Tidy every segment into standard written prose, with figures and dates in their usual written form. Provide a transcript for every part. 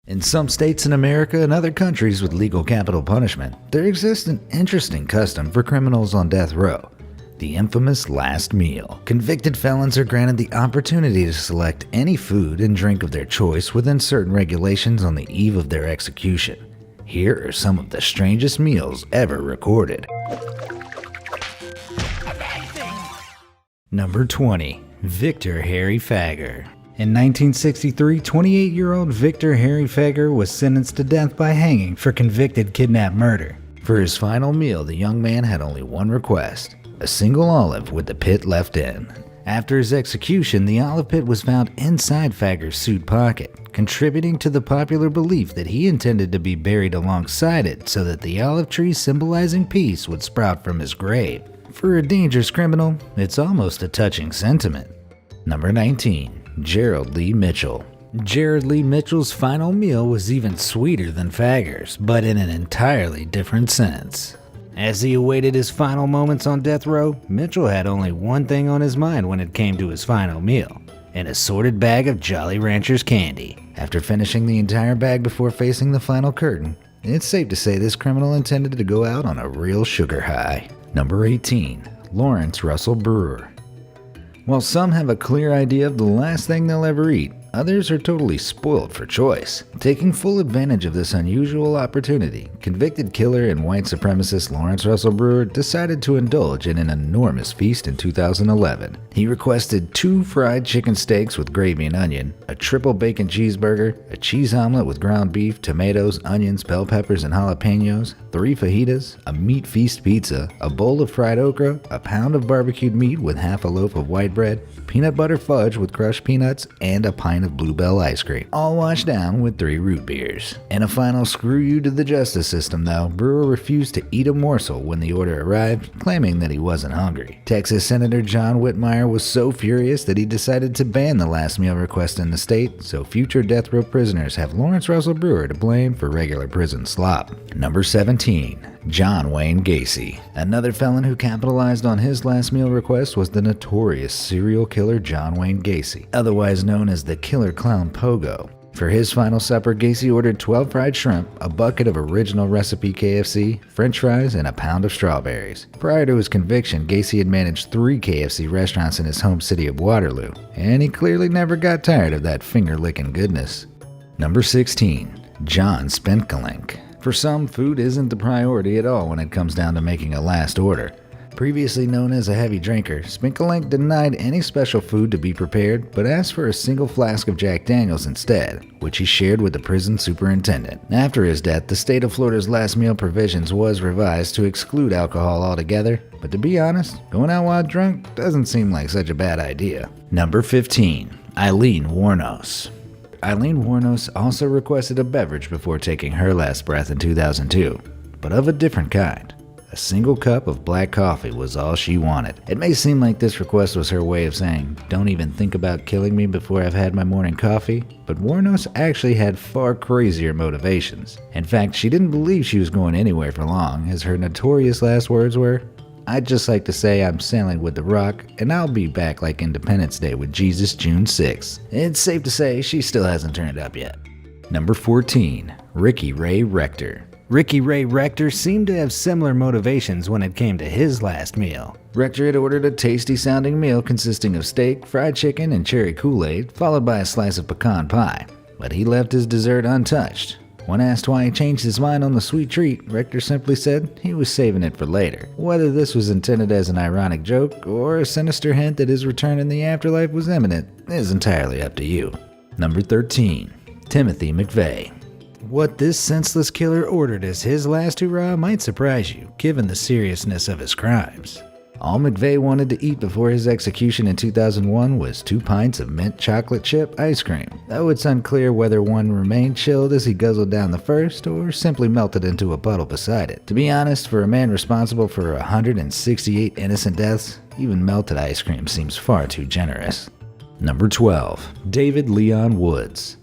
In some states in America and other countries with legal capital punishment, there exists an interesting custom for criminals on death row: the infamous last meal. Convicted felons are granted the opportunity to select any food and drink of their choice within certain regulations on the eve of their execution. Here are some of the strangest meals ever recorded. Number 20. Victor Harry Fagger. In 1963, 28-year-old Victor Harry Fagger was sentenced to death by hanging for convicted kidnap murder. For his final meal, the young man had only one request: a single olive with the pit left in. After his execution, the olive pit was found inside Fagger's suit pocket, contributing to the popular belief that he intended to be buried alongside it so that the olive tree symbolizing peace would sprout from his grave. For a dangerous criminal, it's almost a touching sentiment. Number 19. Gerald Lee Mitchell. Gerald Lee Mitchell's final meal was even sweeter than Fagger's, but in an entirely different sense. As he awaited his final moments on death row, Mitchell had only one thing on his mind when it came to his final meal: an assorted bag of Jolly Ranchers candy. After finishing the entire bag before facing the final curtain, it's safe to say this criminal intended to go out on a real sugar high. Number 18. Lawrence Russell Brewer. While some have a clear idea of the last thing they'll ever eat, others are totally spoiled for choice. Taking full advantage of this unusual opportunity, convicted killer and white supremacist Lawrence Russell Brewer decided to indulge in an enormous feast in 2011. He requested 2 fried chicken steaks with gravy and onion, a triple bacon cheeseburger, a cheese omelet with ground beef, tomatoes, onions, bell peppers, and jalapenos, 3 fajitas, a meat feast pizza, a bowl of fried okra, a pound of barbecued meat with half a loaf of white bread, peanut butter fudge with crushed peanuts, and a pint of Bluebell ice cream, all washed down with 3 root beers. In a final screw you to the justice system though, Brewer refused to eat a morsel when the order arrived, claiming that he wasn't hungry. Texas Senator John Whitmire was so furious that he decided to ban the last meal request in the state, so future death row prisoners have Lawrence Russell Brewer to blame for regular prison slop. Number 17. John Wayne Gacy. Another felon who capitalized on his last meal request was the notorious serial killer John Wayne Gacy, otherwise known as the Killer Clown Pogo. For his final supper, Gacy ordered 12 fried shrimp, a bucket of original recipe KFC, french fries, and a pound of strawberries. Prior to his conviction, Gacy had managed 3 KFC restaurants in his home city of Waterloo, and he clearly never got tired of that finger-licking goodness. Number 16. John Spinkalink. For some, food isn't the priority at all when it comes down to making a last order. Previously known as a heavy drinker, Spinkalink denied any special food to be prepared, but asked for a single flask of Jack Daniels instead, which he shared with the prison superintendent. After his death, the state of Florida's last meal provisions was revised to exclude alcohol altogether, but to be honest, going out while drunk doesn't seem like such a bad idea. Number 15. Eileen Wuornos. Eileen Wuornos also requested a beverage before taking her last breath in 2002, but of a different kind. A single cup of black coffee was all she wanted. It may seem like this request was her way of saying, "Don't even think about killing me before I've had my morning coffee," but Wuornos actually had far crazier motivations. In fact, she didn't believe she was going anywhere for long, as her notorious last words were, "I'd just like to say I'm sailing with the Rock, and I'll be back like Independence Day with Jesus June 6th. It's safe to say she still hasn't turned up yet. Number 14. Ricky Ray Rector. Ricky Ray Rector seemed to have similar motivations when it came to his last meal. Rector had ordered a tasty-sounding meal consisting of steak, fried chicken, and cherry Kool-Aid, followed by a slice of pecan pie. But he left his dessert untouched. When asked why he changed his mind on the sweet treat, Rector simply said he was saving it for later. Whether this was intended as an ironic joke or a sinister hint that his return in the afterlife was imminent is entirely up to you. Number 13. Timothy McVeigh. What this senseless killer ordered as his last hurrah might surprise you, given the seriousness of his crimes. All McVeigh wanted to eat before his execution in 2001 was 2 pints of mint chocolate chip ice cream, though it's unclear whether one remained chilled as he guzzled down the first or simply melted into a puddle beside it. To be honest, for a man responsible for 168 innocent deaths, even melted ice cream seems far too generous. Number 12. David Leon Woods.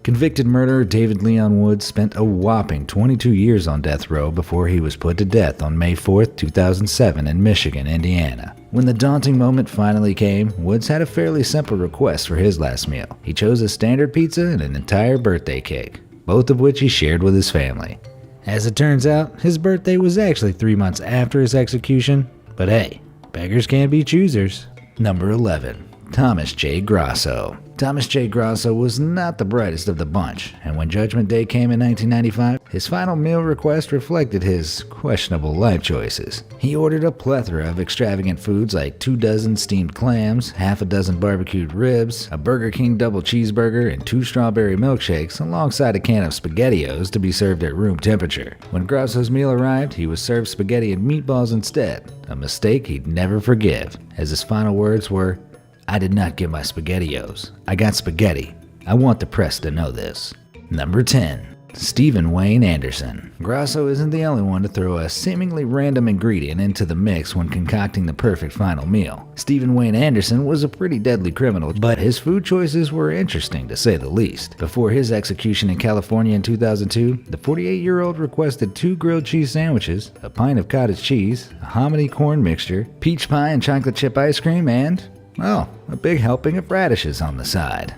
Convicted murderer David Leon Woods spent a whopping 22 years on death row before he was put to death on May 4, 2007 in Michigan, Indiana. When the daunting moment finally came, Woods had a fairly simple request for his last meal. He chose a standard pizza and an entire birthday cake. both of which he shared with his family. As it turns out, his birthday was actually 3 months after his execution, but hey, beggars can't be choosers. Number 11. Thomas J. Grasso. Thomas J. Grasso was not the brightest of the bunch, and when Judgment Day came in 1995, his final meal request reflected his questionable life choices. He ordered a plethora of extravagant foods like 24 steamed clams, half a dozen barbecued ribs, a Burger King double cheeseburger, and 2 strawberry milkshakes, alongside a can of SpaghettiOs to be served at room temperature. When Grasso's meal arrived, he was served spaghetti and meatballs instead, a mistake he'd never forgive, as his final words were, "I did not get my SpaghettiOs. I got spaghetti. I want the press to know this." Number 10. Stephen Wayne Anderson. Grasso isn't the only one to throw a seemingly random ingredient into the mix when concocting the perfect final meal. Stephen Wayne Anderson was a pretty deadly criminal, but his food choices were interesting to say the least. Before his execution in California in 2002, the 48-year-old requested 2 grilled cheese sandwiches, a pint of cottage cheese, a hominy corn mixture, peach pie and chocolate chip ice cream, and a big helping of radishes on the side.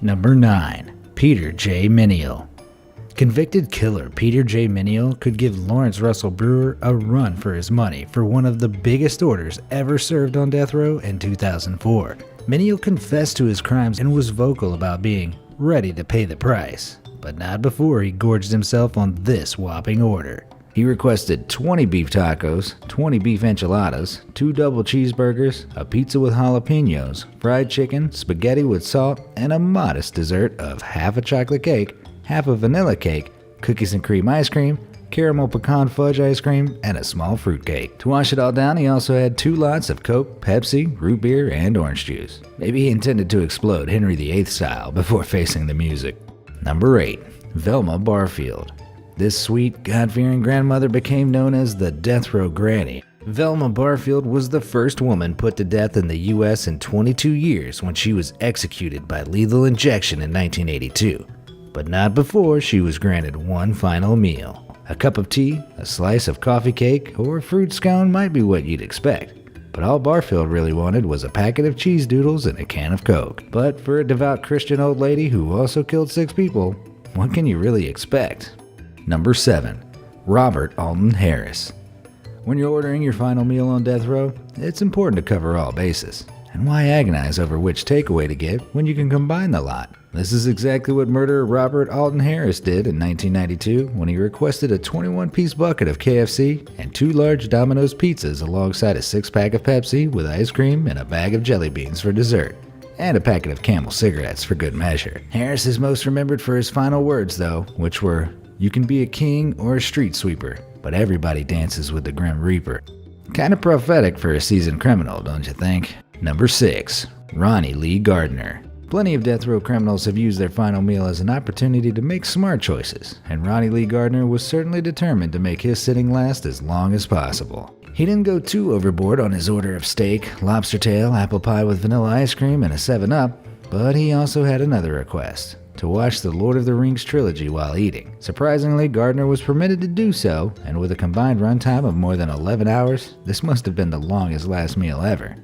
Number 9. Peter J. Minial. Convicted killer Peter J. Minial could give Lawrence Russell Brewer a run for his money for one of the biggest orders ever served on death row in 2004. Minial confessed to his crimes and was vocal about being ready to pay the price, but not before he gorged himself on this whopping order. He requested 20 beef tacos, 20 beef enchiladas, 2 double cheeseburgers, a pizza with jalapenos, fried chicken, spaghetti with salt, and a modest dessert of half a chocolate cake, half a vanilla cake, cookies and cream ice cream, caramel pecan fudge ice cream, and a small fruit cake. To wash it all down, he also had 2 lots of Coke, Pepsi, root beer, and orange juice. Maybe he intended to explode Henry VIII style before facing the music. Number 8. Velma Barfield. This sweet, God-fearing grandmother became known as the Death Row Granny. Velma Barfield was the first woman put to death in the U.S. in 22 years when she was executed by lethal injection in 1982. But not before she was granted one final meal. A cup of tea, a slice of coffee cake, or a fruit scone might be what you'd expect. But all Barfield really wanted was a packet of cheese doodles and a can of Coke. But for a devout Christian old lady who also killed 6 people, what can you really expect? Number 7. Robert Alton Harris. When you're ordering your final meal on death row, it's important to cover all bases. And why agonize over which takeaway to get when you can combine the lot? This is exactly what murderer Robert Alton Harris did in 1992 when he requested a 21-piece bucket of KFC and 2 large Domino's pizzas alongside a 6-pack of Pepsi with ice cream and a bag of jelly beans for dessert, and a packet of Camel cigarettes for good measure. Harris is most remembered for his final words, though, which were, "You can be a king or a street sweeper, but everybody dances with the Grim Reaper." Kinda prophetic for a seasoned criminal, don't you think? Number 6. Ronnie Lee Gardner. Plenty of death row criminals have used their final meal as an opportunity to make smart choices, and Ronnie Lee Gardner was certainly determined to make his sitting last as long as possible. He didn't go too overboard on his order of steak, lobster tail, apple pie with vanilla ice cream, and a 7-Up, but he also had another request: to watch the Lord of the Rings trilogy while eating. Surprisingly, Gardner was permitted to do so, and with a combined runtime of more than 11 hours, this must have been the longest last meal ever.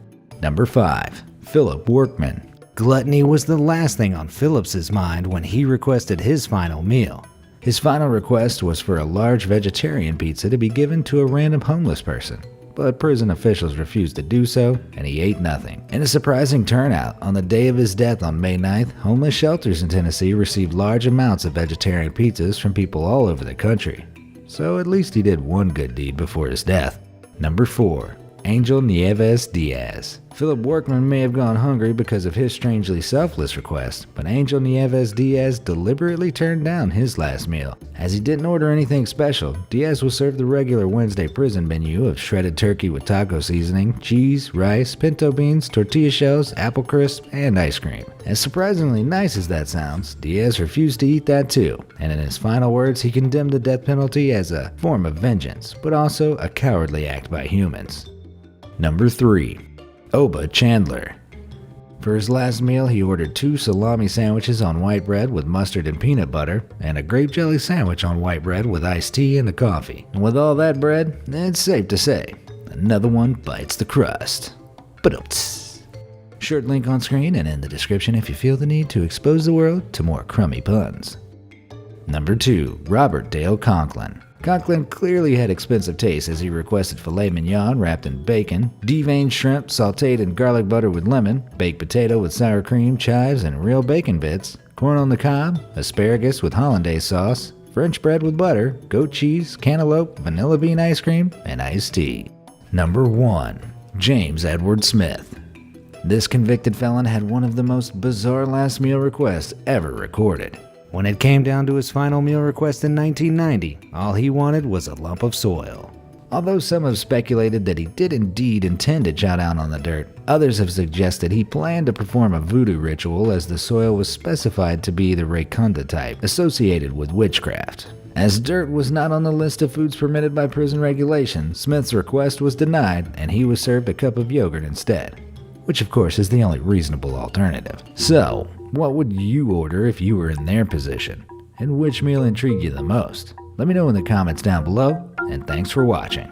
Number 5. Philip Workman. Gluttony was the last thing on Phillips's mind when he requested his final meal. His final request was for a large vegetarian pizza to be given to a random homeless person, but prison officials refused to do so, and he ate nothing. In a surprising turnout, on the day of his death on May 9th, homeless shelters in Tennessee received large amounts of vegetarian pizzas from people all over the country. So at least he did one good deed before his death. Number 4. Angel Nieves Diaz. Philip Workman may have gone hungry because of his strangely selfless request, but Angel Nieves Diaz deliberately turned down his last meal. As he didn't order anything special, Diaz was served the regular Wednesday prison menu of shredded turkey with taco seasoning, cheese, rice, pinto beans, tortilla shells, apple crisp, and ice cream. As surprisingly nice as that sounds, Diaz refused to eat that too, and in his final words he condemned the death penalty as a form of vengeance, but also a cowardly act by humans. Number 3. Oba Chandler. For his last meal, he ordered 2 salami sandwiches on white bread with mustard and peanut butter, and a grape jelly sandwich on white bread with iced tea and a coffee. And with all that bread, it's safe to say, another one bites the crust. Ba-dum-ts. Shirt link on screen and in the description if you feel the need to expose the world to more crummy puns. Number 2. Robert Dale Conklin. Conklin clearly had expensive taste as he requested filet mignon wrapped in bacon, deveined shrimp sauteed in garlic butter with lemon, baked potato with sour cream, chives, and real bacon bits, corn on the cob, asparagus with hollandaise sauce, French bread with butter, goat cheese, cantaloupe, vanilla bean ice cream, and iced tea. Number 1. James Edward Smith. This convicted felon had one of the most bizarre last meal requests ever recorded. When it came down to his final meal request in 1990, all he wanted was a lump of soil. Although some have speculated that he did indeed intend to chow down on the dirt, others have suggested he planned to perform a voodoo ritual as the soil was specified to be the racunda type, associated with witchcraft. As dirt was not on the list of foods permitted by prison regulations, Smith's request was denied and he was served a cup of yogurt instead, which of course is the only reasonable alternative. So, what would you order if you were in their position? And which meal intrigued you the most? Let me know in the comments down below, and thanks for watching.